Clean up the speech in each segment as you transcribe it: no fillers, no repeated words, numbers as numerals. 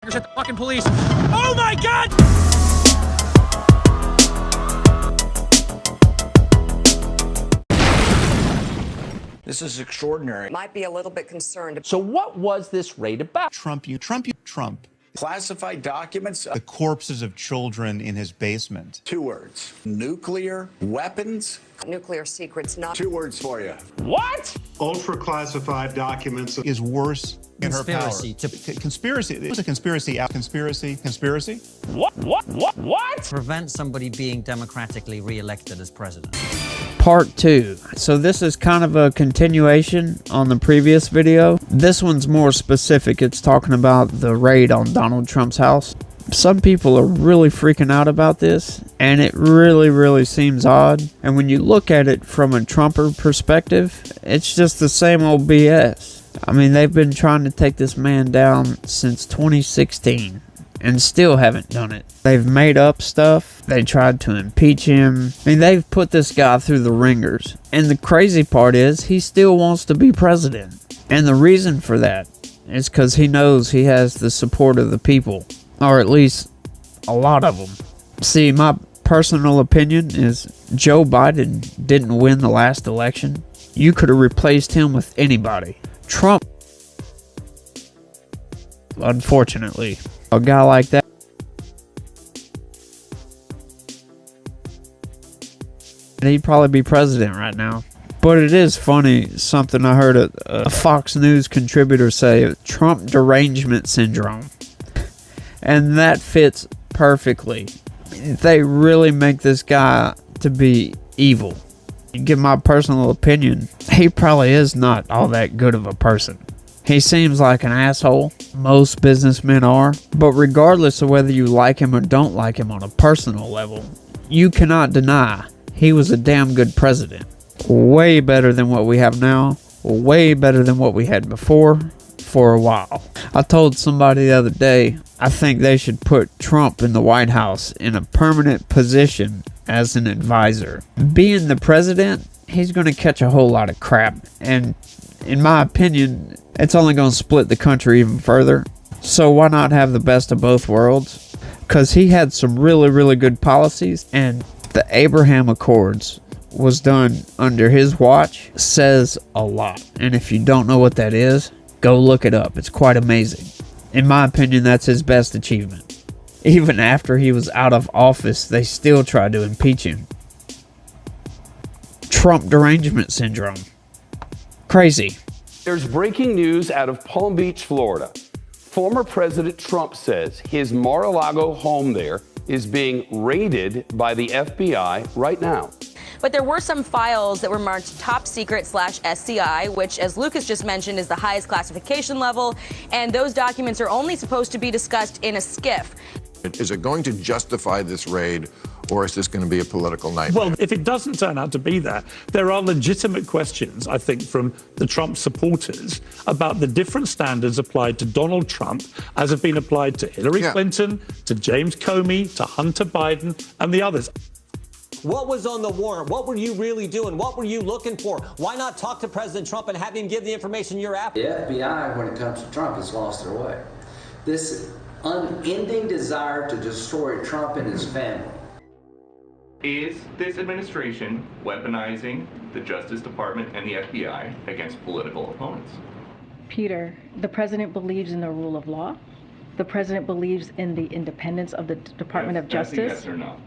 Shut the fucking police. Oh my God! This is extraordinary. Might be a little bit concerned. So what was this raid about? Trump. Classified documents. The corpses of children in his basement. 2 words. Nuclear weapons. Nuclear secrets, not. 2 words for you. What? Ultra classified documents Is worse in her power. Conspiracy. It was a conspiracy. Conspiracy. What? Prevent somebody being democratically re-elected as president. Part 2. So this is kind of a continuation on the previous video. This one's more specific. It's talking about the raid on Donald Trump's house. Some people are really freaking out about this, and it really seems odd. And when you look at it from a Trumper perspective, it's just the same old BS. I mean, they've been trying to take this man down since 2016. And still haven't done it. They've made up stuff. They tried to impeach him. I mean, they've put this guy through the ringers. And the crazy part is, he still wants to be president. And the reason for that is because he knows he has the support of the people. Or at least a lot of them. See, my personal opinion is Joe Biden didn't win the last election. You could have replaced him with anybody. Trump, unfortunately, a guy like that, he'd probably be president right now. But it is funny, something I heard a Fox News contributor say, Trump derangement syndrome. And that fits perfectly. They really make this guy to be evil. You give my personal opinion, he probably is not all that good of a person. He seems like an asshole. Most businessmen are. But regardless of whether you like him or don't like him on a personal level, you cannot deny he was a damn good president. Way better than what we have now. Way better than what we had before for a while. I told somebody the other day, I think they should put Trump in the White House in a permanent position as an advisor. Being the president, he's going to catch a whole lot of crap. And in my opinion, it's only going to split the country even further. So why not have the best of both worlds? Because he had some really good policies, and the Abraham Accords was done under his watch. Says a lot. And if you don't know what that is, go look it up. It's quite amazing. In my opinion, that's his best achievement. Even after he was out of office, they still tried to impeach him. Trump derangement syndrome. Crazy. There's breaking news out of Palm Beach, Florida. Former President Trump says his Mar-a-Lago home there is being raided by the FBI right now. But there were some files that were marked top secret /SCI, which, as Lucas just mentioned, is the highest classification level. And those documents are only supposed to be discussed in a SCIF. Is it going to justify this raid, or is this going to be a political nightmare? Well, if it doesn't turn out to be that, there are legitimate questions, I think, from the Trump supporters about the different standards applied to Donald Trump as have been applied to Hillary Clinton, to James Comey, to Hunter Biden, and the others. What was on the warrant? What were you really doing? What were you looking for? Why not talk to President Trump and have him give the information you're after? The FBI, when it comes to Trump, has lost their way. This unending desire to destroy Trump and his family. Is this administration weaponizing the Justice Department and the FBI against political opponents? Peter, the president believes in the rule of law. The president believes in the independence of the Department of Justice. That's a yes or no?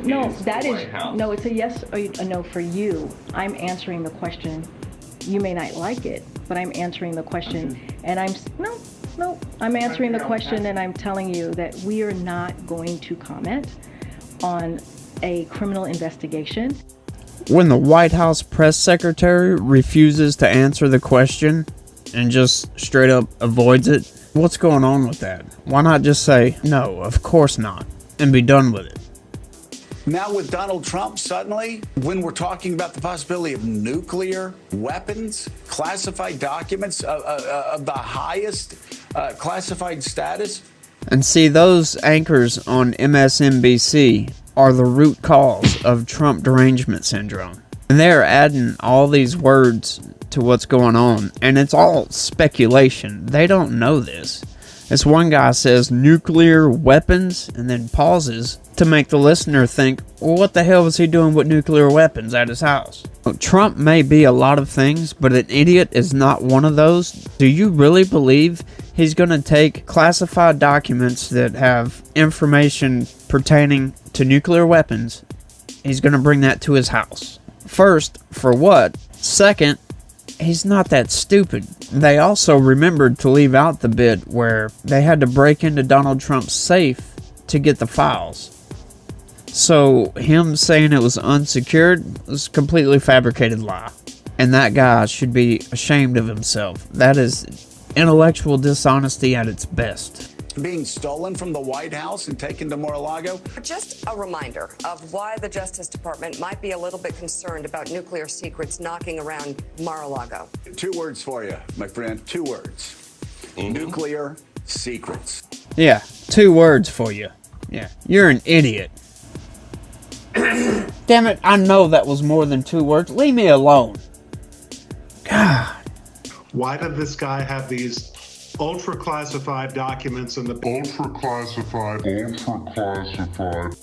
No, that is, no, it's a yes or a no for you. I'm answering the question. You may not like it, but I'm answering the question. And I'm answering the question, and I'm telling you that we are not going to comment on a criminal investigation. When the White House press secretary refuses to answer the question and just straight up avoids it, what's going on with that? Why not just say, no, of course not, and be done with it? Now with Donald Trump, suddenly, when we're talking about the possibility of nuclear weapons, classified documents of the highest classified status. And see, those anchors on MSNBC are the root cause of Trump derangement syndrome. And they're adding all these words to what's going on, and it's all speculation. They don't know this. This one guy says nuclear weapons and then pauses to make the listener think, well, what the hell was he doing with nuclear weapons at his house? Trump may be a lot of things, but an idiot is not one of those. Do you really believe he's going to take classified documents that have information pertaining to nuclear weapons? He's going to bring that to his house. First, for what? Second, he's not that stupid. They also remembered to leave out the bit where they had to break into Donald Trump's safe to get the files. So him saying it was unsecured was a completely fabricated lie. And that guy should be ashamed of himself. That is intellectual dishonesty at its best. Being stolen from the White House and taken to Mar-a-Lago? Just a reminder of why the Justice Department might be a little bit concerned about nuclear secrets knocking around Mar-a-Lago. 2 words for you, my friend. 2 words. Nuclear secrets. Yeah, 2 words for you. Yeah, you're an idiot. Damn it, I know that was more than 2 words. Leave me alone. God. Why did this guy have these ultra-classified documents in the... Ultra-classified.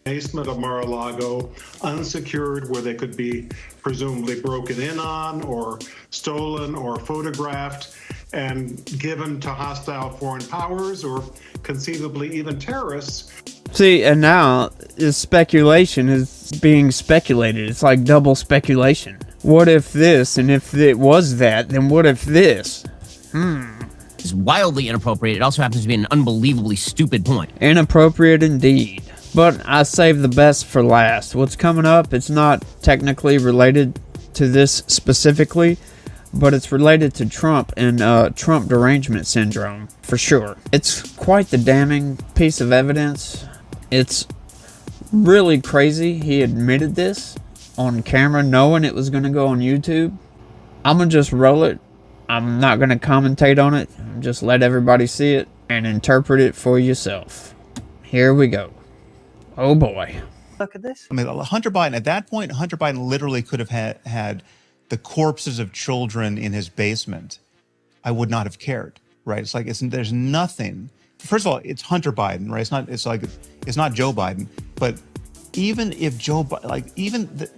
Basement of Mar-a-Lago, unsecured, where they could be presumably broken in on or stolen or photographed and given to hostile foreign powers or conceivably even terrorists. See, and now this speculation is being speculated. It's like double speculation. What if this, and if it was that, then what if this? It's wildly inappropriate. It also happens to be an unbelievably stupid point. Inappropriate indeed. But I saved the best for last. What's coming up, it's not technically related to this specifically, but it's related to Trump and Trump derangement syndrome, for sure. It's quite the damning piece of evidence. It's really crazy he admitted this on camera, knowing it was going to go on YouTube. I'm going to just roll it. I'm not going to commentate on it. Just let everybody see it and interpret it for yourself. Here we go. Oh boy. Look at this. I mean, Hunter Biden, at that point, Hunter Biden literally could have had the corpses of children in his basement. I would not have cared, right? It's like, there's nothing. First of all, it's Hunter Biden, right? It's not Joe Biden. But even if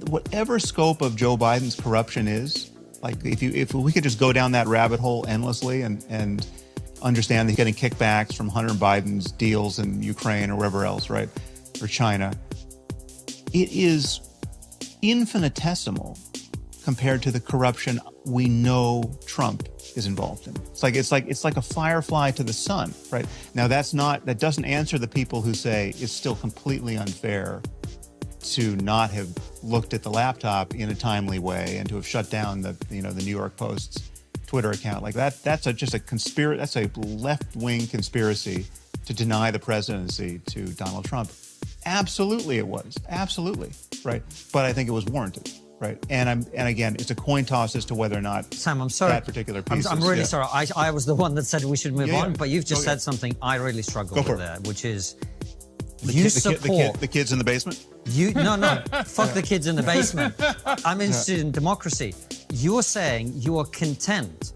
whatever scope of Joe Biden's corruption is, like if we could just go down that rabbit hole endlessly and understand that he's getting kickbacks from Hunter Biden's deals in Ukraine or wherever else, right? Or China, it is infinitesimal compared to the corruption we know Trump is involved in. It's like a firefly to the sun, right? Now that doesn't answer the people who say it's still completely unfair to not have looked at the laptop in a timely way and to have shut down the New York Post's Twitter account. Like that's just a conspiracy. That's a left-wing conspiracy to deny the presidency to Donald Trump. Absolutely it was. Absolutely. Right. But I think it was warranted. Right. And again, it's a coin toss as to whether or not Sam, I'm sorry. That particular piece I'm really sorry. I was the one that said we should move on, but you've just said it. something I really struggle with there, which is the kids in the basement? No, fuck the kids in the basement. I'm interested in democracy. You're saying you are content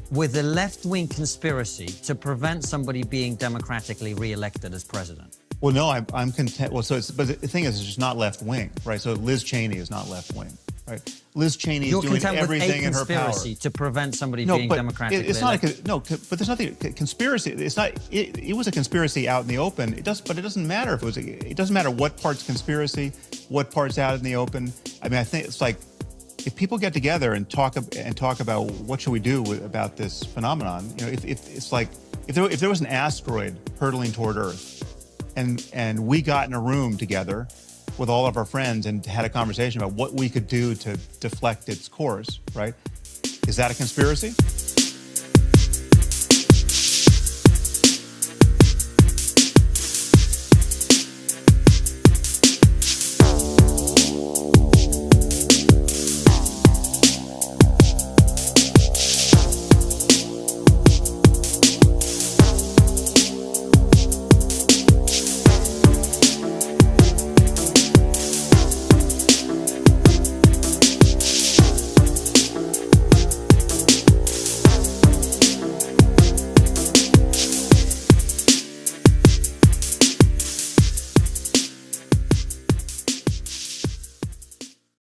with a left-wing conspiracy to prevent somebody being democratically re-elected as president. Well, no, I'm content. Well, but the thing is, it's just not left-wing, right? So Liz Cheney is not left-wing, right? Liz Cheney is doing everything in her power. You're content with a conspiracy to prevent somebody being democratically elected. But there's nothing conspiracy. It's not. It was a conspiracy out in the open. But it doesn't matter if it was. It doesn't matter what part's conspiracy, what part's out in the open. I mean, I think it's like if people get together and talk about what should we do about this phenomenon. If it's like if there was an asteroid hurtling toward Earth. And we got in a room together with all of our friends and had a conversation about what we could do to deflect its course, right? Is that a conspiracy?